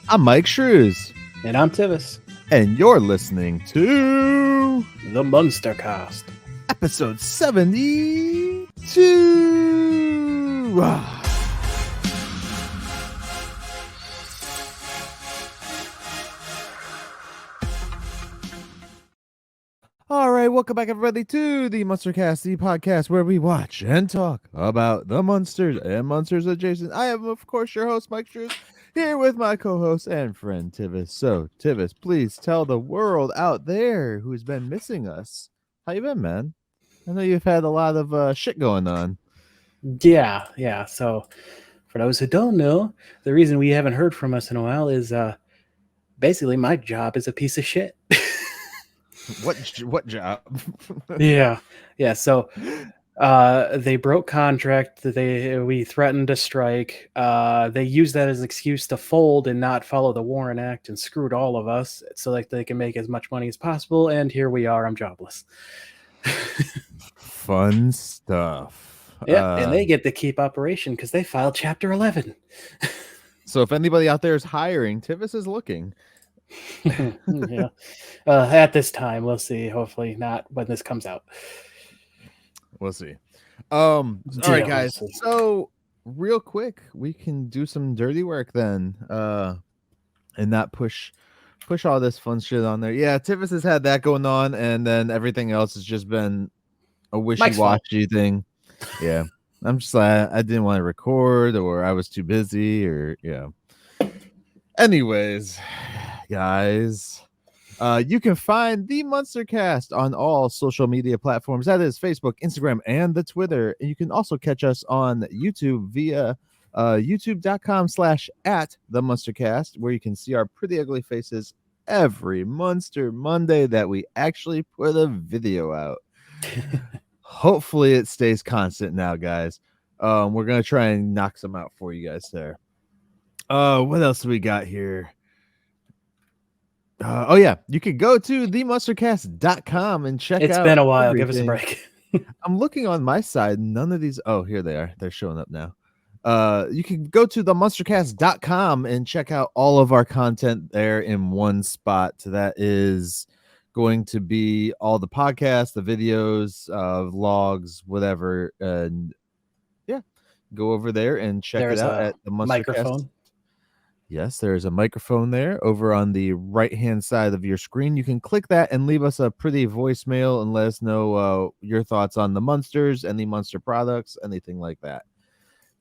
I'm Myke Shrews. And I'm Tivis. And you're listening to The Munster Cast. episode 72. All right, welcome back, everybody, to the Munster Cast, the podcast where we watch and talk about the Munsters and Munsters adjacent. I am, of course, your host, Myke Shrews, here with my co-host and friend, Tivis. So, Tivis, please tell the world out there who's been missing us. How you been, man? I know you've had a lot of shit going on. Yeah. So, for those who don't know, the reason we haven't heard from us in a while is basically my job is a piece of shit. What job? Yeah. So, they broke contract. We threatened to strike. They used that as an excuse to fold and not follow the Warren Act and screwed all of us so like they can make as much money as possible. And here we are. I'm jobless. Fun stuff. Yeah, and they get to keep operation because they filed Chapter 11. So if anybody out there is hiring, Tivis is looking. Yeah. At this time, we'll see. Hopefully not when this comes out. We'll see. All right, guys. So real quick, we can do some dirty work then, and not push all this fun shit on there. Yeah, Tivis has had that going on, and then everything else has just been a wishy-washy thing. Yeah. I'm just like, I didn't want to record, or I was too busy, or yeah. Anyways, guys, you can find the Munster Cast on all social media platforms. That is Facebook, Instagram, and the Twitter. And you can also catch us on YouTube via youtube.com/@TheMunsterCast, where you can see our pretty ugly faces every Munster Monday that we actually put a video out. Hopefully it stays constant now, guys. We're gonna try and knock some out for you guys there. What else do we got here? Oh yeah, you could go to TheMunsterCast.com and check out. It's been a while. Everything. Give us a break. I'm looking on my side. None of these. Oh, here they are. They're showing up now. You can go to TheMunsterCast.com and check out all of our content there in one spot. That is going to be all the podcasts, the videos, vlogs, whatever. And yeah, go over there and check it out at the microphone. Yes, there's a microphone there over on the right-hand side of your screen. You can click that and leave us a pretty voicemail and let us know your thoughts on the Munsters, any Munster products, anything like that.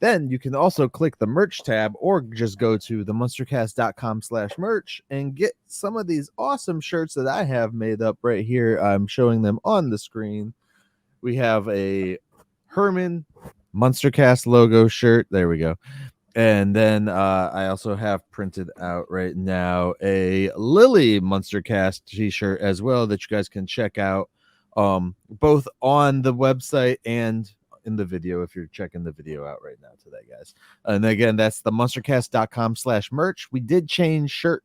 Then you can also click the merch tab or just go to themunstercast.com/merch and get some of these awesome shirts that I have made up right here. I'm showing them on the screen. We have a Herman MunsterCast logo shirt. There we go. And then I also have printed out right now a Lily MunsterCast t-shirt as well that you guys can check out both on the website and in the video if you're checking the video out right now today, guys. And again, that's the munstercast.com/merch. We did change shirt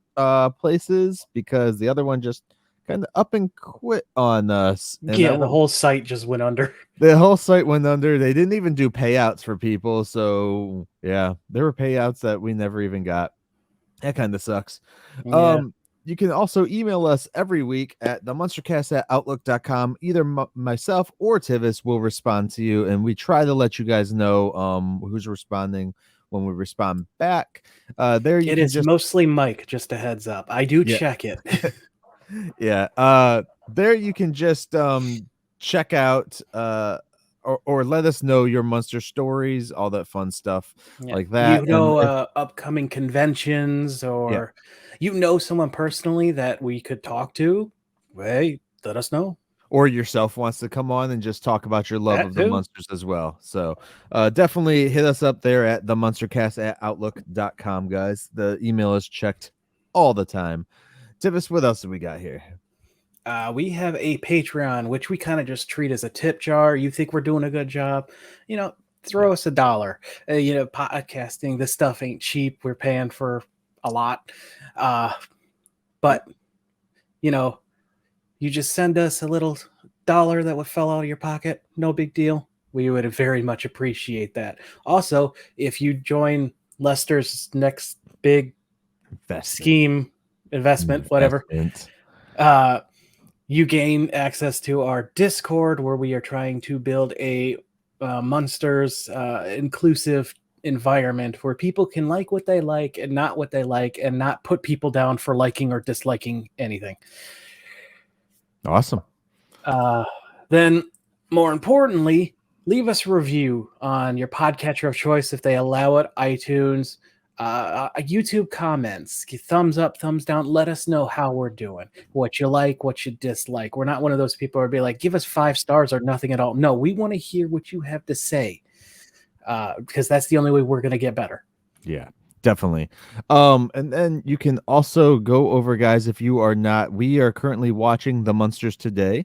places because the other one just kind of up and quit on us. And yeah, the whole site just went under. The whole site went under. They didn't even do payouts for people. So yeah, there were payouts that we never even got. That kind of sucks. Yeah. You can also email us every week at themunstercast@outlook.com. Either myself or Tivis will respond to you, and we try to let you guys know who's responding when we respond back. There you it is mostly Myke, just a heads up. I do check it. Yeah. There you can just check out or let us know your Munster stories, all that fun stuff like that. Upcoming conventions or someone personally that we could talk to. Hey, let us know. Or yourself wants to come on and just talk about your love of the Munsters as well. So definitely hit us up there at themunstercast@outlook.com, guys. The email is checked all the time. Tivis, what else do we got here? We have a Patreon, which we kind of just treat as a tip jar. You think we're doing a good job, throw us $1. Podcasting, this stuff ain't cheap. We're paying for a lot. But, you just send us a little $1 that would fall out of your pocket. No big deal. We would very much appreciate that. Also, if you join Leicester's next big scheme, investment, whatever. You gain access to our Discord, where we are trying to build a Munsters inclusive environment where people can like what they like and not what they like, and not put people down for liking or disliking anything. Awesome. Then, more importantly, leave us a review on your podcatcher of choice if they allow it. iTunes, YouTube comments, thumbs up, thumbs down. Let us know how we're doing, what you like, what you dislike. We're not one of those people who be like, give us 5 stars or nothing at all. No, we want to hear what you have to say, because that's the only way we're going to get better. Yeah, definitely. And then you can also go over, guys, if you are not, we are currently watching the Munsters Today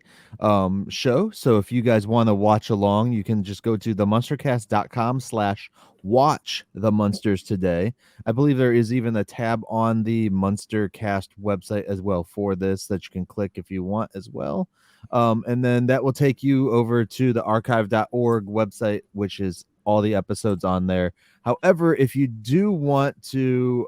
show. So if you guys want to watch along, you can just go to themunstercast.com/watch the Munsters Today. I believe there is even a tab on the Munster Cast website as well for this that you can click if you want as well. And then that will take you over to the archive.org website, which is all the episodes on there. However, if you do want to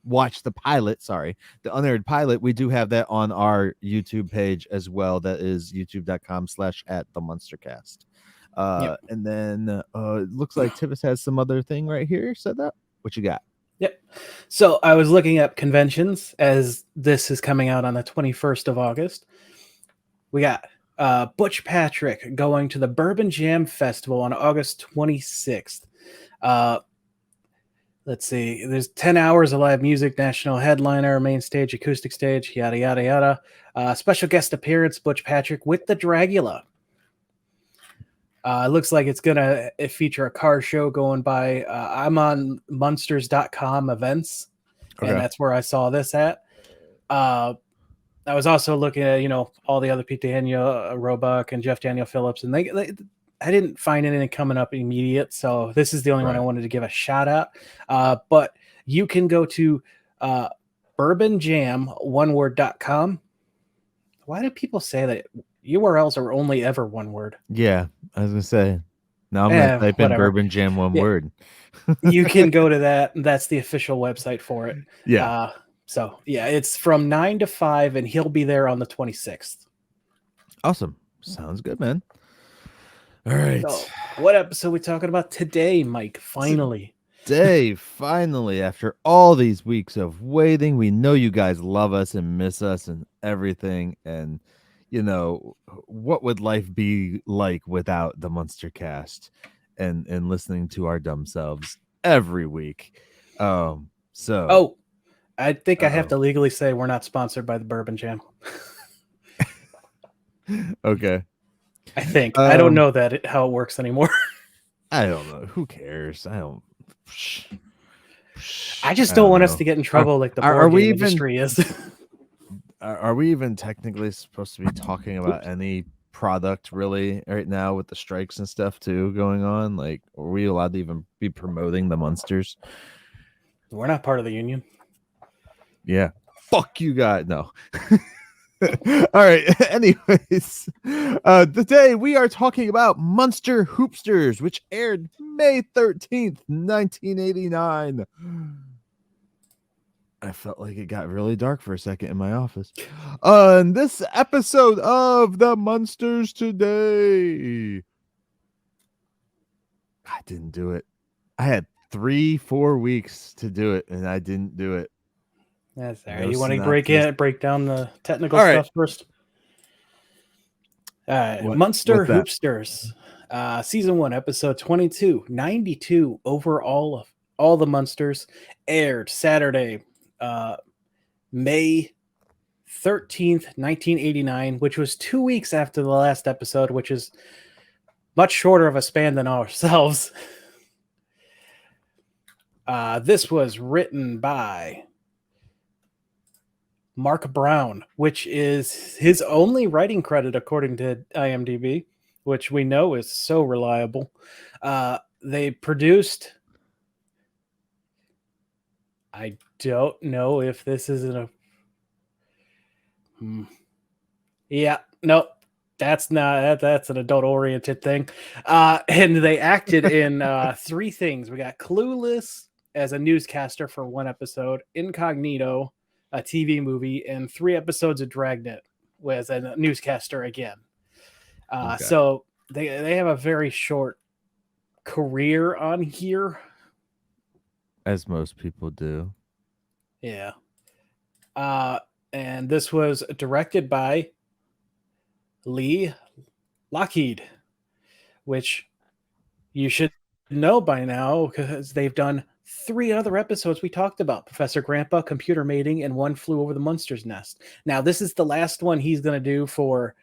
watch the pilot, the unaired pilot, we do have that on our YouTube page as well. That is youtube.com/@TheMunsterCast. And then it looks like Tivis has some other thing right here set up. What you got? Yep. So I was looking up conventions, as this is coming out on the 21st of August. We got Butch Patrick going to the Bourbon Jam Festival on August 26th. Let's see. There's 10 hours of live music, national headliner, main stage, acoustic stage, yada, yada, yada. Special guest appearance, Butch Patrick with the Dragula. It looks like it's going to feature a car show going by. I'm on Munsters.com events, and that's where I saw this at. I was also looking at, all the other Pete Daniel, Roebuck, and Jeff Daniel Phillips, and I didn't find anything coming up immediate, so this is the only one I wanted to give a shout out. But you can go to bourbonjam1word.com. Why do people say that URLs are only ever one word? Yeah, I was gonna say. Now I'm gonna type in Bourbon Jam one word. You can go to that. That's the official website for it. Yeah. So yeah, it's from 9 to 5, and he'll be there on the 26th. Awesome. Sounds good, man. All right. So, what episode are we talking about today, Myke? Finally. Finally, after all these weeks of waiting, we know you guys love us and miss us and everything. And, what would life be like without the Munster Cast and listening to our dumb selves every week? I think I have to legally say we're not sponsored by the Bourbon Jam. Okay. I think. I don't know how it works anymore. I don't know. Who cares? I just don't want us to get in trouble like the board game industry is. Are we even technically supposed to be talking about any product really right now with the strikes and stuff too going on? Like, are we allowed to even be promoting the Munsters? We're not part of the union. Yeah. Fuck you guys. No. All right. Anyways, today we are talking about Munster Hoopsters, which aired May 13th, 1989. I felt like it got really dark for a second in my office. On this episode of the Munsters Today, I didn't do it. I had 3-4 weeks to do it, and I didn't do it. That's all right. You want to break down the technical stuff first? All right. Munster Hoopsters, season 1, episode 22, 92 overall of all the Munsters, aired Saturday, May 13th, 1989, which was 2 weeks after the last episode, which is much shorter of a span than ourselves. This was written by Mark Brown, which is his only writing credit according to IMDb, which we know is so reliable. They produced, I don't know if this is That's not that's an adult oriented thing. And they acted in 3 things. We got Clueless as a newscaster for 1 episode, Incognito, a TV movie, and 3 episodes of Dragnet as a newscaster again. Okay. So they have a very short career on here. As most people do. Yeah. And this was directed by Lee Lockheed, which you should know by now because they've done 3 other episodes we talked about: Professor Grandpa, Computer Mating, and One Flew Over the Munster's Nest. Now, this is the last one he's going to do for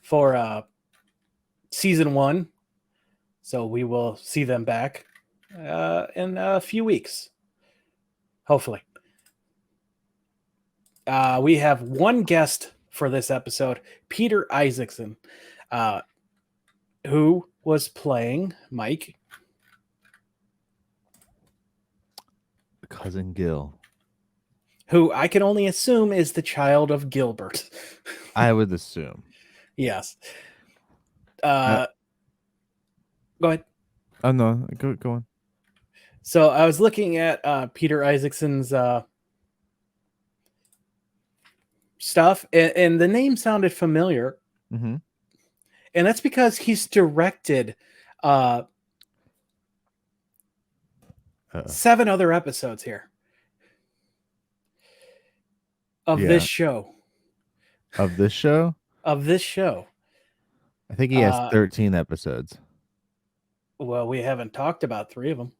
for season 1. So we will see them back in a few weeks, hopefully. We have 1 guest for this episode, Peter Isaacson, who was playing Myke. Cousin GILL. Who I can only assume is the child of Gilbert. I would assume. Yes. Go ahead. Oh, no. Go on. So I was looking at Peter Isaacson's stuff, and the name sounded familiar. Mm-hmm. And that's because he's directed 7 other episodes here of this show. Of this show? Of this show. I think he has 13 episodes. Well, we haven't talked about 3 of them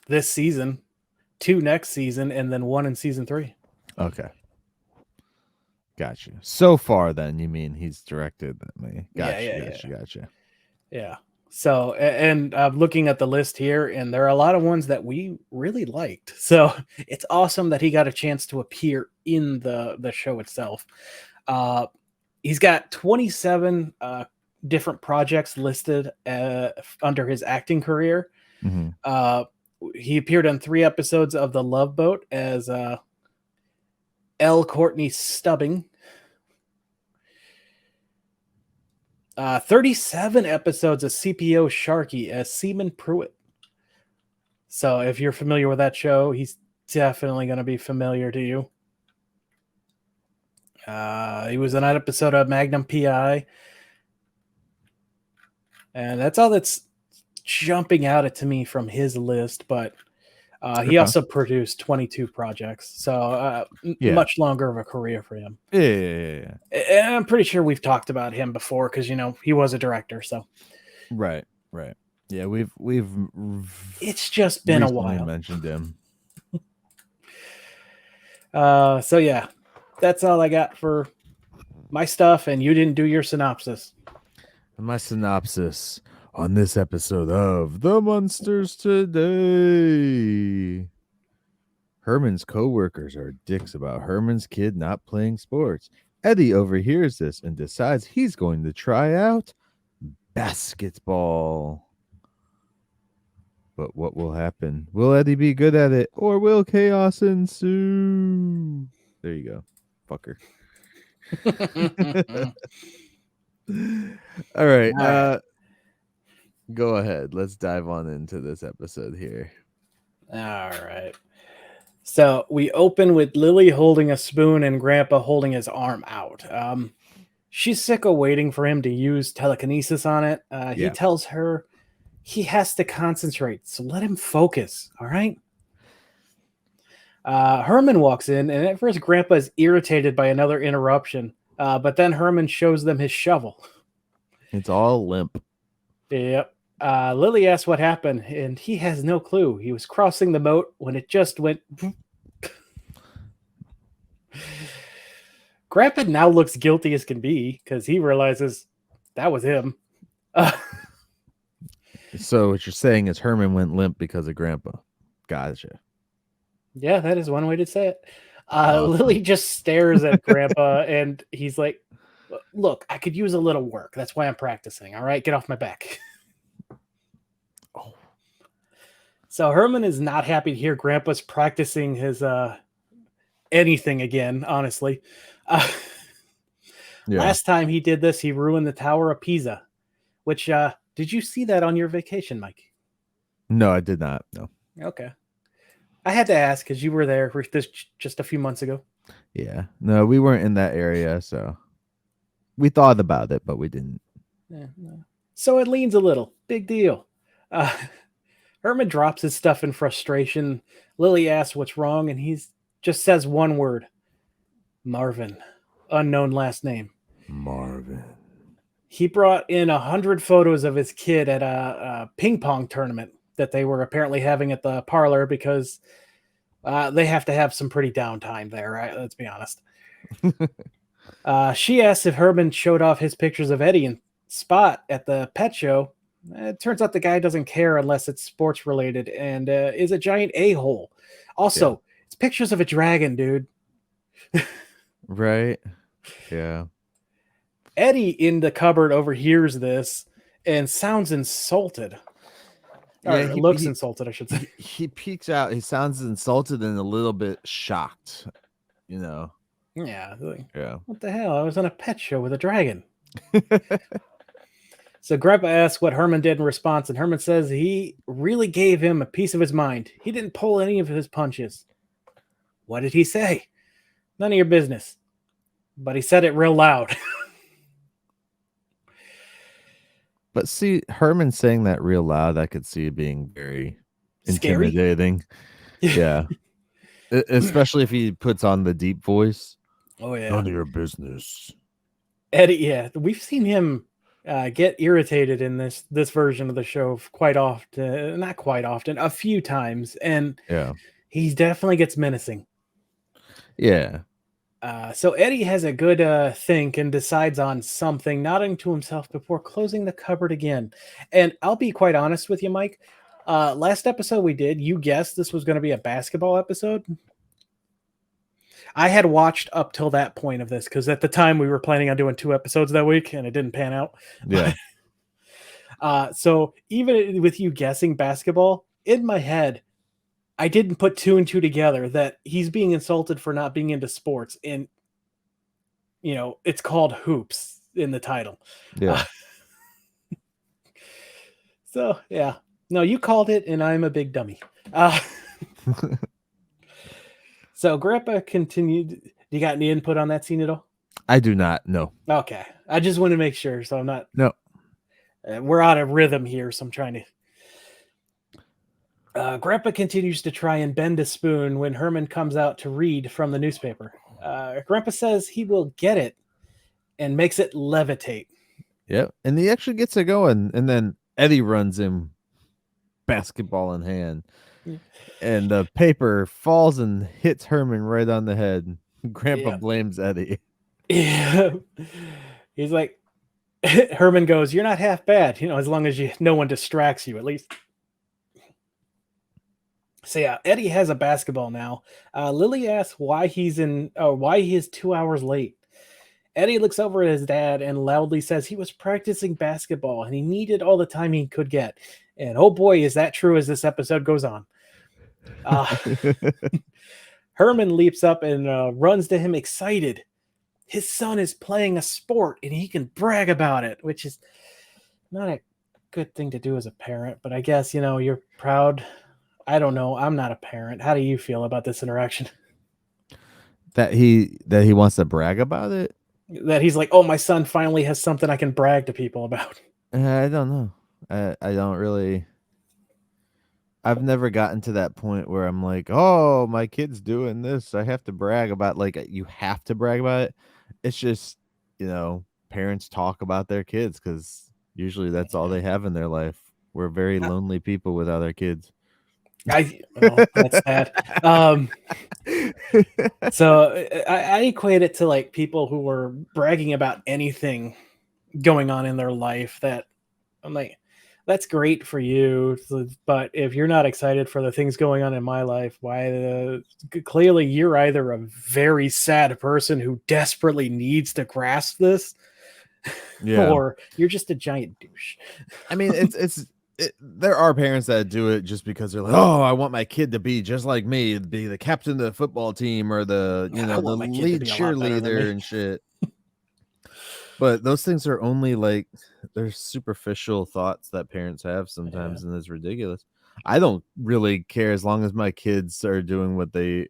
this season, 2 next season, and then 1 in season 3. Okay. Gotcha. So far, then, you mean he's directed me. Gotcha. Yeah. So, and looking at the list here, and there are a lot of ones that we really liked. So it's awesome that he got a chance to appear in the show itself. He's got 27 different projects listed under his acting career. Mm-hmm. He appeared on 3 episodes of The Love Boat as L. Courtney Stubbing. 37 episodes of CPO Sharky as Seaman Pruitt. So if you're familiar with that show, he's definitely going to be familiar to you. He was in an episode of Magnum PI. And that's all that's jumping out to me from his list. But he also produced 22 projects. So much longer of a career for him. Yeah. And I'm pretty sure we've talked about him before because, he was a director. So Right. Yeah, we've it's just been a while. Mentioned him. So yeah, that's all I got for my stuff, and you didn't do your synopsis. My synopsis on this episode of The Munsters Today. Herman's co-workers are dicks about Herman's kid not playing sports. Eddie overhears this and decides he's going to try out basketball. But what will happen? Will Eddie be good at it, or will chaos ensue? There you go, fucker. All right. Go ahead. Let's dive on into this episode here. All right. So we open with Lily holding a spoon and Grandpa holding his arm out. She's sick of waiting for him to use telekinesis on it. He tells her he has to concentrate, so let him focus, all right? Herman walks in, and at first Grandpa is irritated by another interruption, but then Herman shows them his shovel. It's all limp. Yep. Lily asks what happened, and he has no clue. He was crossing the moat when it just went... Grandpa now looks guilty as can be, because he realizes that was him. So what you're saying is Herman went limp because of Grandpa. Gotcha. Yeah, that is one way to say it. Lily just stares at Grandpa, and he's like, look, I could use a little work. That's why I'm practicing. All right, get off my back. So Herman is not happy to hear Grandpa's practicing his anything again, honestly. Uh, Yeah. Last time he did this, he ruined the Tower of Pisa, which, did you see that on your vacation, Myke? No, I did not. No. Okay. I had to ask because you were there for this just a few months ago. Yeah. No, we weren't in that area, so we thought about it, but we didn't. Yeah, no. So it leans a little. Big deal. Uh, Herman drops his stuff in frustration. Lily asks what's wrong, and he just says one word: Marvin. Unknown last name. Marvin. He brought in 100 photos of his kid at a ping pong tournament that they were apparently having at the parlor because they have to have some pretty downtime there, right? Let's be honest. She asked if Herman showed off his pictures of Eddie and Spot at the pet show. It turns out the guy doesn't care unless it's sports related and is a giant a-hole. Also, Yeah. it's pictures of a dragon, dude. Right. Yeah. Eddie in the cupboard overhears this and sounds insulted. Or Yeah, looks insulted, I should say. He peeks out. He sounds insulted and a little bit shocked. You know. Yeah. Like, Yeah. what the hell? I was on a pet show with a dragon. So Grandpa asks what Herman did in response, and Herman says he really gave him a piece of his mind. He didn't pull any of his punches. What did he say? None of your business. But he said it real loud. But see, Herman saying that real loud, I could see it being very Scary? intimidating. Yeah. Especially if he puts on the deep voice. Oh, yeah. None of your business. Eddie, yeah. We've seen him get irritated in this version of the show quite often. Not quite often, a few times. And Yeah. he definitely gets menacing. Yeah. So Eddie has a good think and decides on something, nodding to himself before closing the cupboard again. And I'll be quite honest with you, Myke. Last episode we did, you guessed this was going to be a basketball episode. I had watched up till that point of this because at the time we were planning on doing 2 episodes that week and it didn't pan out. Yeah. So even with you guessing basketball, in my head, I didn't put 2 and 2 together that he's being insulted for not being into sports. And, you know, it's called hoops in the title. Yeah. So, yeah. No, you called it, and I'm a big dummy. So Grandpa continued. You got any input on that scene at all? I do not. No. Okay. I just want to make sure, so I'm not. No. We're out of rhythm here, so I'm trying to. Grandpa continues to try and bend a spoon when Herman comes out to read from the newspaper. Grandpa says he will get it and makes it levitate. Yep. And he actually gets it going. And then Eddie runs him, basketball in hand. Yeah. And the paper falls and hits Herman right on the head. Grandpa blames Eddie. Yeah. He's like, Herman goes, "You're not half bad, you know, as long as no one distracts you, at least." So yeah, Eddie has a basketball now. Lily asks why he is 2 hours late. Eddie looks over at his dad and loudly says he was practicing basketball and he needed all the time he could get. And oh boy, is that true as this episode goes on. Herman leaps up and runs to him excited. His son is playing a sport and he can brag about it, which is not a good thing to do as a parent, but I guess, you know, you're proud. I don't know. I'm not a parent. How do you feel about this interaction? That he wants to brag about it? That he's like, oh, my son finally has something I can brag to people about. I don't know. I don't really. I've never gotten to that point where I'm like, oh, my kid's doing this. I have to brag about, like, you have to brag about it. It's just, you know, parents talk about their kids because usually that's all they have in their life. We're very lonely people without our kids. That's sad. So I equate it to like people who were bragging about anything going on in their life that I'm like, that's great for you, but if you're not excited for the things going on in my life, clearly you're either a very sad person who desperately needs to grasp this, Yeah. or you're just a giant douche. I mean, it's there are parents that do it just because they're like, oh, I want my kid to be just like me, be the captain of the football team or the I the want my kid to lead be a lot better than cheerleader me. and shit. But those things are only like they're superficial thoughts that parents have sometimes, and it's ridiculous. I don't really care as long as my kids are doing what they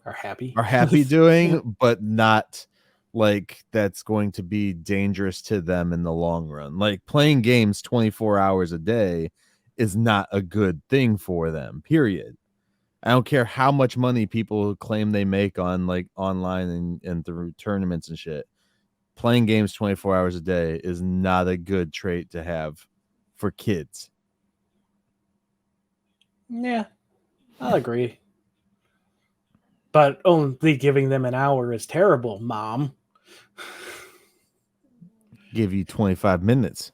Are happy. are happy doing, but not like that's going to be dangerous to them in the long run. Like playing games 24 hours a day is not a good thing for them, period. I don't care how much money people claim they make on like online and through tournaments and shit. Playing games 24 hours a day is not a good trait to have for kids. Yeah, I'll agree. But only giving them an hour is terrible, Mom. Give you 25 minutes.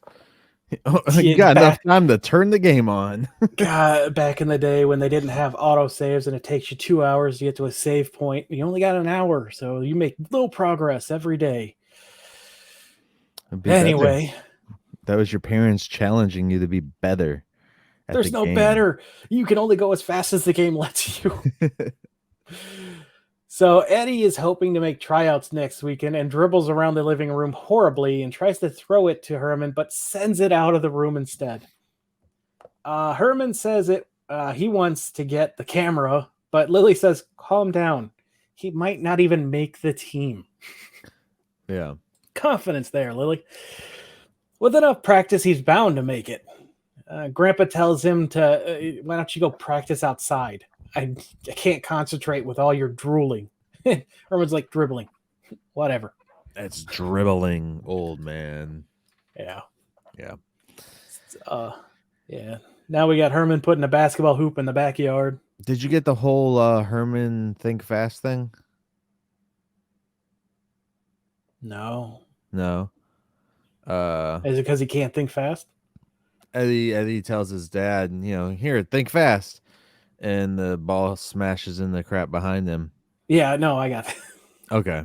Yeah, You got enough time to turn the game on. God, back in the day when they didn't have auto saves and it takes you 2 hours to get to a save point, you only got an hour, so you make little progress every day. Anyway, better. That was your parents challenging you to be better at there's the no game. better. You can only go as fast as the game lets you. So Eddie is hoping to make tryouts next weekend and dribbles around the living room horribly and tries to throw it to Herman, but sends it out of the room instead. Herman says he wants to get the camera, but Lily says, calm down. He might not even make the team. Yeah. Confidence there, Lily. With enough practice, he's bound to make it. Grandpa tells him to, why don't you go practice outside? I can't concentrate with all your drooling. Herman's like, dribbling. Whatever. That's dribbling, old man. Yeah. Yeah. Yeah. Now we got Herman putting a basketball hoop in the backyard. Did you get the whole Herman think fast thing? No. No. Is it because he can't think fast? Eddie tells his dad, here, think fast. And the ball smashes in the crap behind him. Yeah, no, I got that. Okay.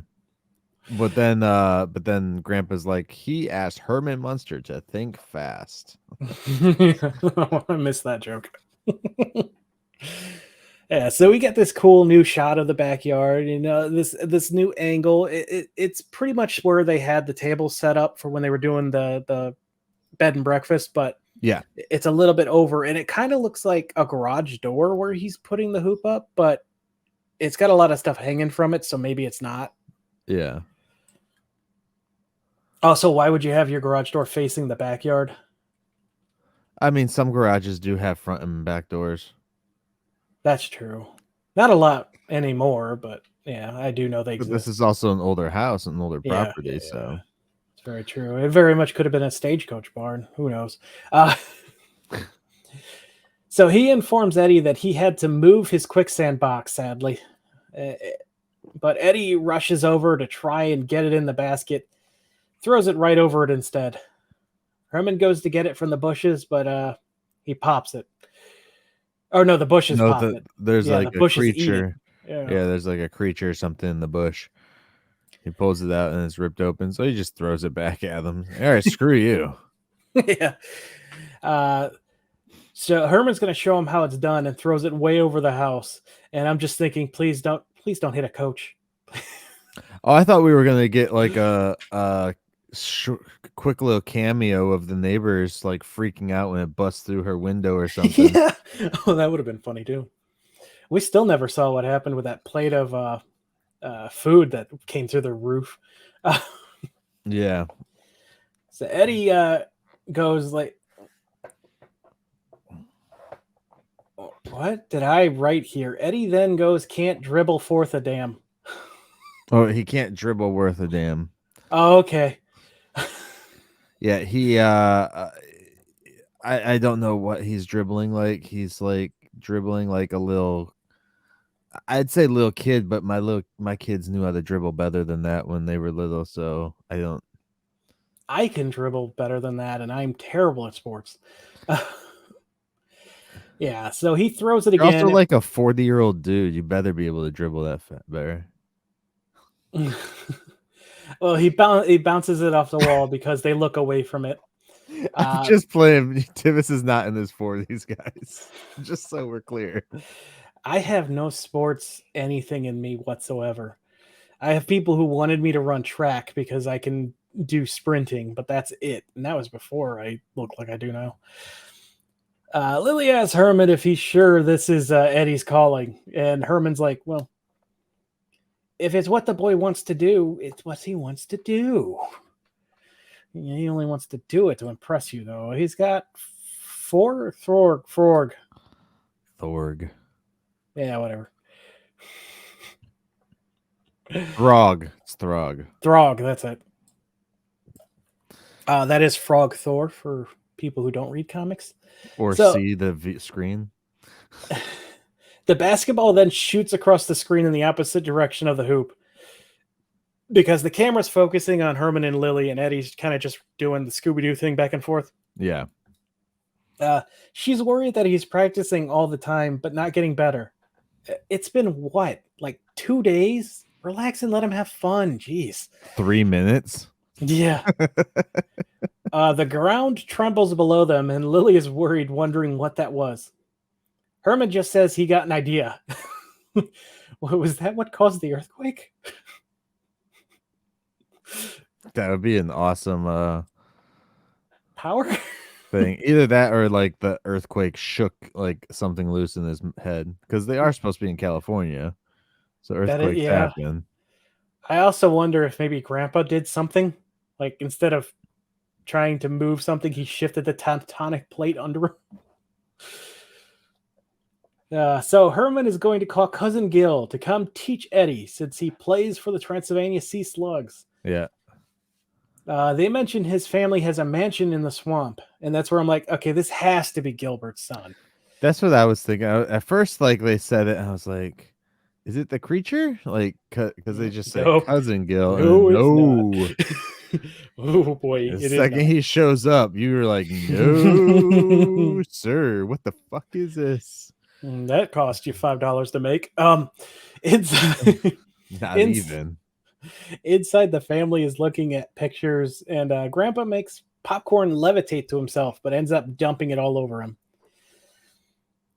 But then Grandpa's like, he asked Herman Munster to think fast. I missed that joke. Yeah, so we get this cool new shot of the backyard. This new angle. It's pretty much where they had the table set up for when they were doing the bed and breakfast, but yeah, it's a little bit over, and it kind of looks like a garage door where he's putting the hoop up, but it's got a lot of stuff hanging from it, so maybe it's not. Yeah. Also, why would you have your garage door facing the backyard? I mean, some garages do have front and back doors. That's true. Not a lot anymore, but yeah, I do know they exist. But this is also an older house, an older property, yeah. so it's very true. It very much could have been a stagecoach barn. Who knows? So he informs Eddie that he had to move his quicksand box, sadly. But Eddie rushes over to try and get it in the basket, throws it right over it instead. Herman goes to get it from the bushes, but he pops it. Oh no, the bushes pop it. There's like a creature. Yeah, there's like a creature or something in the bush. He pulls it out and it's ripped open, so he just throws it back at them. All right, screw you. Yeah. So Herman's going to show him how it's done and throws it way over the house. And I'm just thinking, please don't hit a coach. Oh, I thought we were gonna get like a quick little cameo of the neighbors like freaking out when it busts through her window or something. Yeah. Oh, that would have been funny too. We still never saw what happened with that plate of food that came through the roof. Yeah. So Eddie goes like, what did I write here? Eddie then goes, can't dribble forth a damn. Oh, he can't dribble worth a damn. Oh, okay. Yeah, he I don't know what he's dribbling like. He's like dribbling like a little, I'd say little kid, but my kids knew how to dribble better than that when they were little, so I can dribble better than that, and I'm terrible at sports. Yeah, so he throws it again. You're also like a 40-year-old dude. You better be able to dribble that better. Well, he bounces it off the wall because they look away from it. I'm just playing. Tivis is not in this for these guys. Just so we're clear. I have no sports anything in me whatsoever. I have people who wanted me to run track because I can do sprinting, but that's it. And that was before I look like I do now. Lily asks Herman if he's sure this is Eddie's calling. And Herman's like, well, if it's what the boy wants to do, it's what he wants to do. He only wants to do it to impress you, though. He's got Thorg. Yeah, whatever. Throg. It's Throg. Throg, that's it. That is Frog Thor for people who don't read comics. Or see the screen. The basketball then shoots across the screen in the opposite direction of the hoop. Because the camera's focusing on Herman and Lily, and Eddie's kind of just doing the Scooby-Doo thing back and forth. Yeah. She's worried that he's practicing all the time, but not getting better. It's been what? Like 2 days? Relax and let him have fun. Jeez. 3 minutes? Yeah. The ground trembles below them, and Lily is worried, wondering what that was. Herman just says he got an idea. Was that what caused the earthquake? That would be an awesome Power thing. Either that or like the earthquake shook like something loose in his head, because they are supposed to be in California, so earthquakes happen. I also wonder if maybe Grandpa did something, like instead of trying to move something, he shifted the tectonic plate under him. So Herman is going to call Cousin Gill to come teach Eddie, since he plays for the Transylvania Sea Slugs. Yeah. They mentioned his family has a mansion in the swamp, and that's where I'm like, okay, this has to be Gilbert's son. That's what I was thinking. At first, like they said it, I was like, "Is it the creature?" Like, because they just said Cousin Gill. No. Oh boy! The second he shows up, you were like, "No, sir, what the fuck is this?" That cost you $5 to make. It's not even. Inside, the family is looking at pictures, and Grandpa makes popcorn levitate to himself, but ends up dumping it all over him.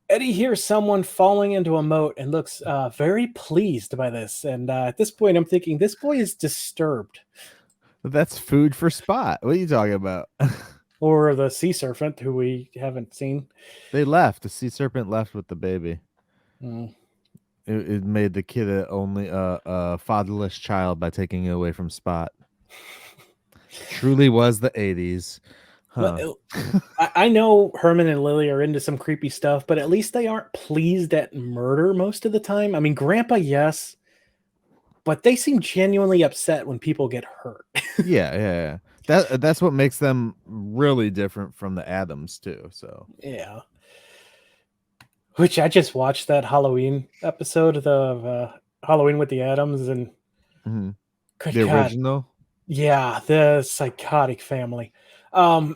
Eddie hears someone falling into a moat and looks very pleased by this. And at this point, I'm thinking, this boy is disturbed. That's food for Spot. What are you talking about? Or the sea serpent, who we haven't seen. They left. The sea serpent left with the baby. Mm. It made the kid only a fatherless child by taking it away from Spot. Truly was the 80s. Huh. Well, I know Herman and Lily are into some creepy stuff, but at least they aren't pleased at murder most of the time. I mean, Grandpa, yes, but they seem genuinely upset when people get hurt. Yeah. That's what makes them really different from the Addams too. So yeah. Which I just watched that Halloween episode of Halloween with the Addams, and the original. Yeah, the psychotic family. Herman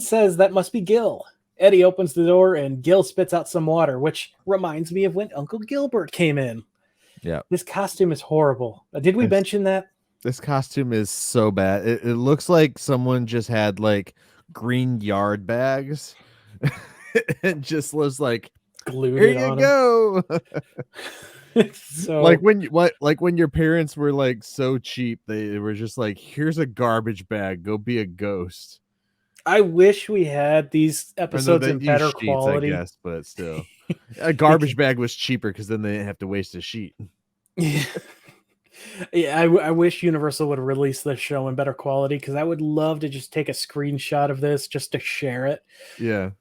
says that must be Gill. Eddie opens the door and Gill spits out some water, which reminds me of when Uncle Gilbert came in. Yeah. This costume is horrible. Did we mention that? This costume is so bad. It looks like someone just had like green yard bags. It just was like, glued. Here you go. So like when your parents were like so cheap, they were just like, here's a garbage bag, go be a ghost. I wish we had these episodes in better quality, I guess, but still, a garbage bag was cheaper because then they didn't have to waste a sheet. Yeah, I wish Universal would release this show in better quality, because I would love to just take a screenshot of this just to share it. Yeah,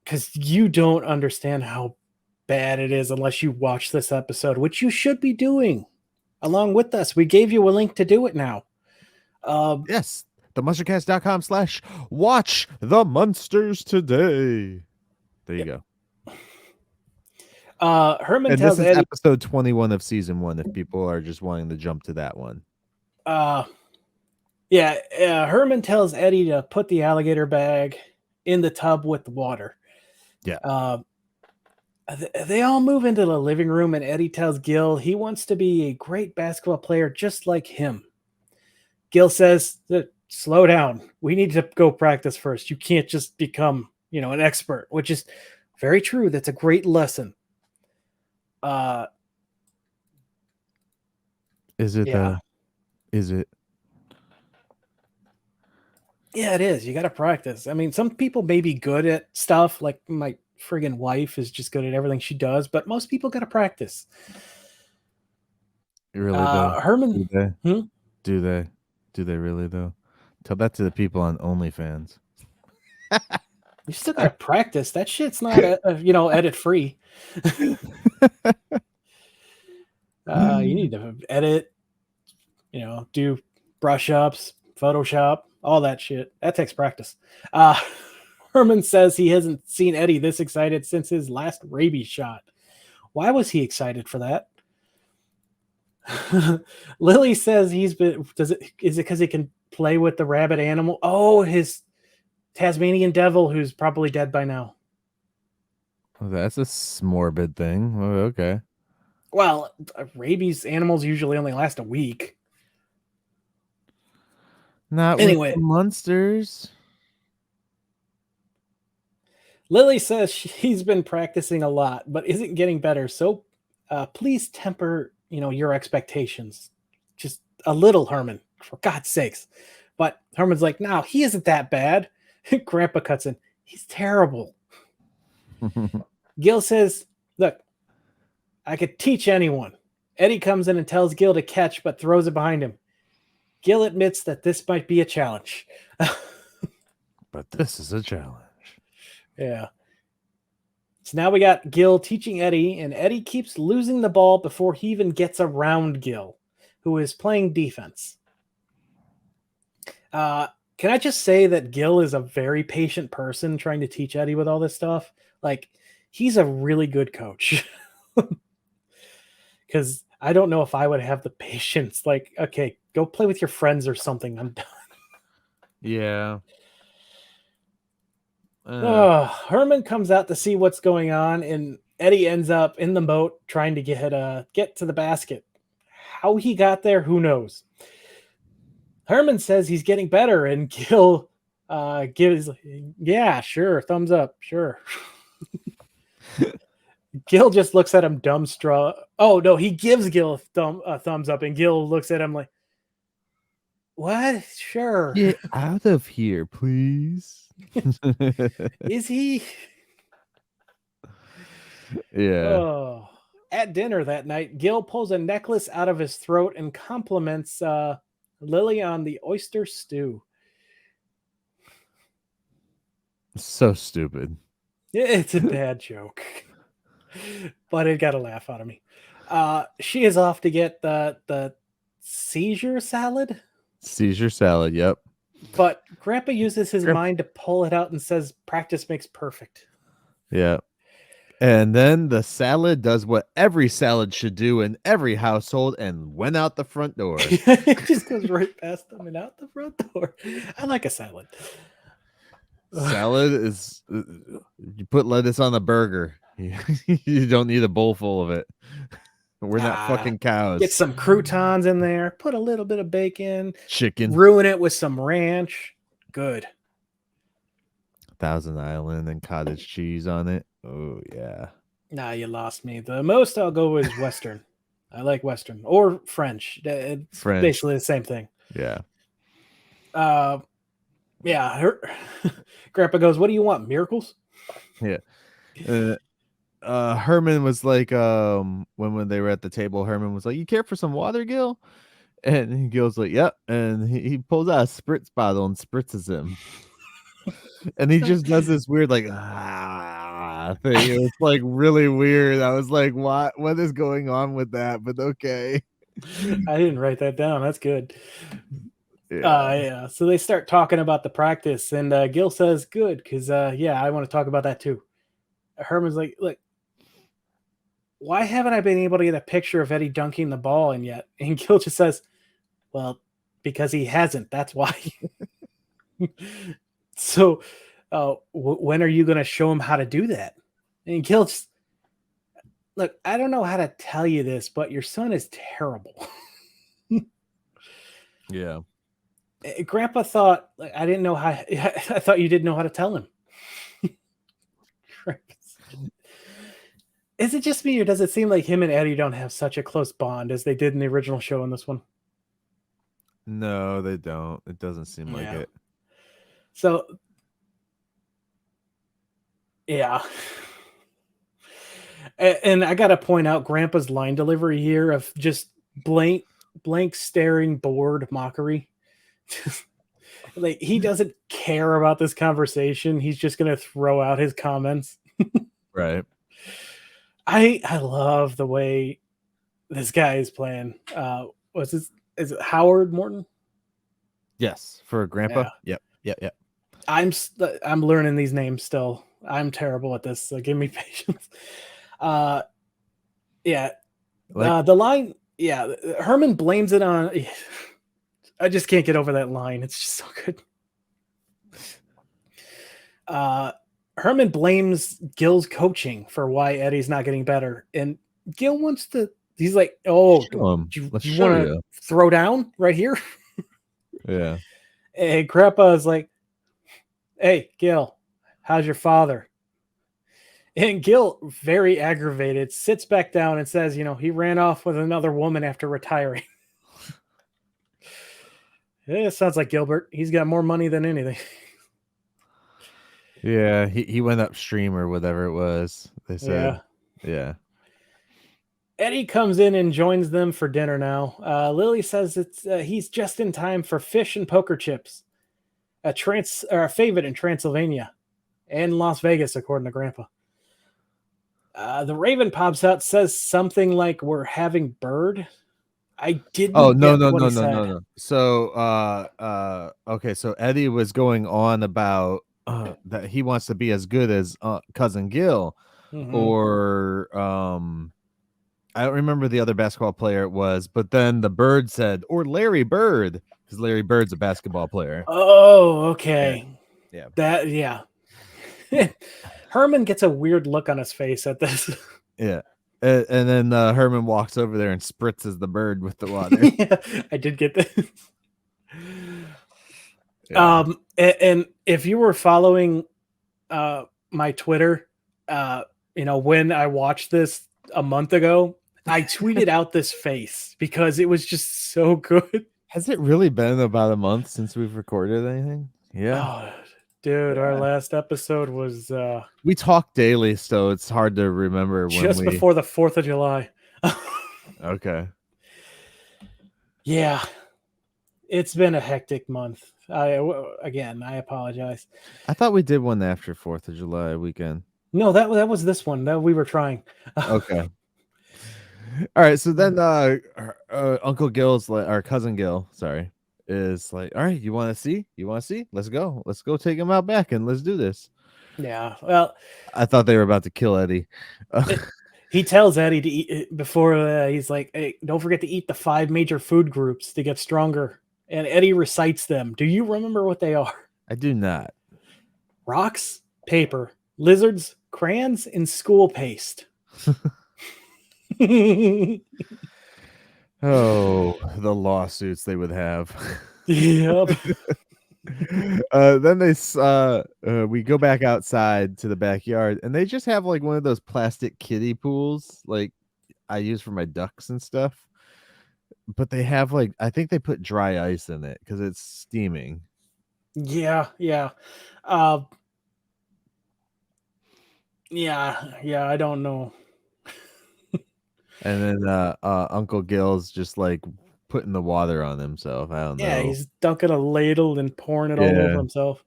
because you don't understand how bad it is unless you watch this episode, which you should be doing along with us. We gave you a link to do it now. Yes, TheMunsterCast.com/watch the Munsters Today. There you go. Herman and tells this is Eddie, episode 21 of season 1, if people are just wanting to jump to that one. Herman tells Eddie to put the alligator bag in the tub with the water. Yeah. They all move into the living room, and Eddie tells Gill he wants to be a great basketball player just like him. Gill says that slow down. We need to go practice first. You can't just become, an expert, which is very true. That's a great lesson. Is it Yeah. though? Is it? Yeah, it is. You got to practice. I mean, some people may be good at stuff, like my friggin' wife is just good at everything she does, but most people got to practice. Really though? Herman, Do they? hmm? Do they? Do they really though? Tell that to the people on OnlyFans. You still got to practice. That shit's not, edit free. You need to edit, do brush ups, Photoshop, all that shit. That takes practice. Herman says he hasn't seen Eddie this excited since his last rabies shot. Why was he excited for that? Lily says is it because he can play with the rabbit animal? Oh, his Tasmanian devil, who's probably dead by now. That's a morbid thing. Oh, okay. Well, rabies animals usually only last a week. Not with Anyway, the Munsters. Lily says she's been practicing a lot, but isn't getting better. So please temper, your expectations. Just a little, Herman, for God's sakes. But Herman's like, no, he isn't that bad. Grandpa cuts in. He's terrible. Gil says, look, I could teach anyone. Eddie comes in and tells Gil to catch, but throws it behind him. Gil admits that this might be a challenge. But this is a challenge. Yeah. So now we got Gil teaching Eddie, and Eddie keeps losing the ball before he even gets around Gil, who is playing defense. Can I just say that Gil is a very patient person trying to teach Eddie with all this stuff? Like, he's a really good coach. Because I don't know if I would have the patience. Like, okay, go play with your friends or something. I'm done. Yeah. Herman comes out to see what's going on, and Eddie ends up in the boat trying to get to the basket. How he got there, who knows? Herman says he's getting better, and Gil gives, yeah, sure, thumbs up, sure. Gil just looks at him dumbstruck. Oh no, he gives Gil a thumbs up, and Gil looks at him like, "What? Sure." Get out of here, please. Is he? Yeah. Oh. At dinner that night, Gil pulls a necklace out of his throat and compliments Lily on the oyster stew. So stupid. It's a bad joke, but it got a laugh out of me. She is off to get the seizure salad. Seizure salad, yep. But Grandpa uses his mind to pull it out and says, "Practice makes perfect." Yeah. And then the salad does what every salad should do in every household and went out the front door. It just goes right past them and out the front door. I like a salad. Salad is you put lettuce on a burger. You don't need a bowl full of it. We're not fucking cows. Get some croutons in there. Put a little bit of bacon. Chicken. Ruin it with some ranch. Good. Thousand Island and cottage cheese on it. Oh yeah. Nah, you lost me. The most I'll go is Western. I like Western or French. It's French. basically the same thing. Yeah. Yeah. Grandpa goes, "What do you want? Miracles?" Yeah. Herman was like, when they were at the table, Herman was like, "You care for some water, Gil?" And Gil's like, "Yep." And he pulls out a spritz bottle and spritzes him. And he just does this weird like thing. It's like really weird. I was like, what is going on with that? But okay. I didn't write that down. That's good. Yeah. So they start talking about the practice, and Gil says, "Good, because I want to talk about that too." Herman's like, "Look, why haven't I been able to get a picture of Eddie dunking the ball in yet?" And Gil just says, "Well, because he hasn't. That's why." So, when are you going to show him how to do that? And Gil just, look, I don't know how to tell you this, but your son is terrible. Yeah. Grandpa thought I didn't know how. I thought you didn't know how to tell him. Is it just me, or does it seem like him and Eddie don't have such a close bond as they did in the original show in this one? No, they don't. It doesn't seem like it. So, yeah. And I got to point out Grandpa's line delivery here of just blank staring, bored mockery. Like, he doesn't care about this conversation. He's just going to throw out his comments. Right. I love the way this guy is playing. What's his? Is it Howard Morton? Yes, for Grandpa. Yeah. Yep. I'm learning these names still. I'm terrible at this, so give me patience. The line. Yeah, Herman blames it on. I just can't get over that line. It's just so good. Herman blames Gill's coaching for why Eddie's not getting better, and Gill wants to. He's like, "Oh, do you want to throw down right here?" Yeah. And Grandpa is like, "Hey, Gill, how's your father?" And Gill, very aggravated, sits back down and says, he ran off with another woman after retiring. It sounds like Gilbert. He's got more money than anything. Yeah, he went upstream or whatever it was. They said. Yeah. Eddie comes in and joins them for dinner now. Lily says he's just in time for fish and poker chips, a favorite in Transylvania and Las Vegas, according to Grandpa. The Raven pops out, says something like, "We're having bird." I didn't. Oh, no. So, okay. So Eddie was going on about that he wants to be as good as Cousin Gill, or I don't remember the other basketball player it was, but then the Bird said, or Larry Bird, because Larry Bird's a basketball player. Oh, okay. Yeah. Herman gets a weird look on his face at this. Yeah. And then Herman walks over there and spritzes the bird with the water. Yeah, I did get this. Yeah. And if you were following my Twitter, when I watched this a month ago, I tweeted out this face because it was just so good. Has it really been about a month since we've recorded anything? Yeah. Oh, dude, our last episode was we talk daily, so it's hard to remember just before the 4th of July. Okay. Yeah. It's been a hectic month. I apologize. I thought we did one after 4th of July weekend. No, that was this one that we were trying. Okay. All right, so then Uncle Gill's like, our Cousin Gill, sorry, is like, all right, you want to see? Let's go take him out back and let's do this. Yeah, well, I thought they were about to kill Eddie. He tells Eddie to eat before he's like, "Hey, don't forget to eat the 5 major food groups to get stronger." And Eddie recites them. Do you remember what they are? I do not. Rocks, paper, lizards, crayons, and school paste. Oh, the lawsuits they would have. Yep. Then we go back outside to the backyard, and they just have like one of those plastic kiddie pools like I use for my ducks and stuff. But they have like, I think they put dry ice in it because it's steaming. Yeah. I don't know. And then Uncle Gill's just like putting the water on himself. I don't know. Yeah, he's dunking a ladle and pouring it all over himself.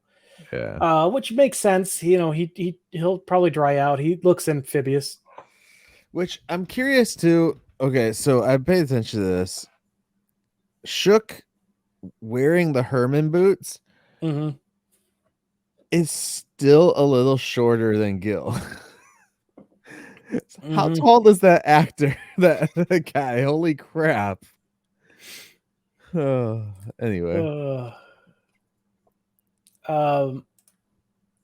Yeah. Which makes sense. He'll probably dry out. He looks amphibious. Which I'm curious to. Okay, so I paid attention to this. Shook wearing the Herman boots is still a little shorter than Gill. How tall is that actor? That guy? Holy crap! Anyway, I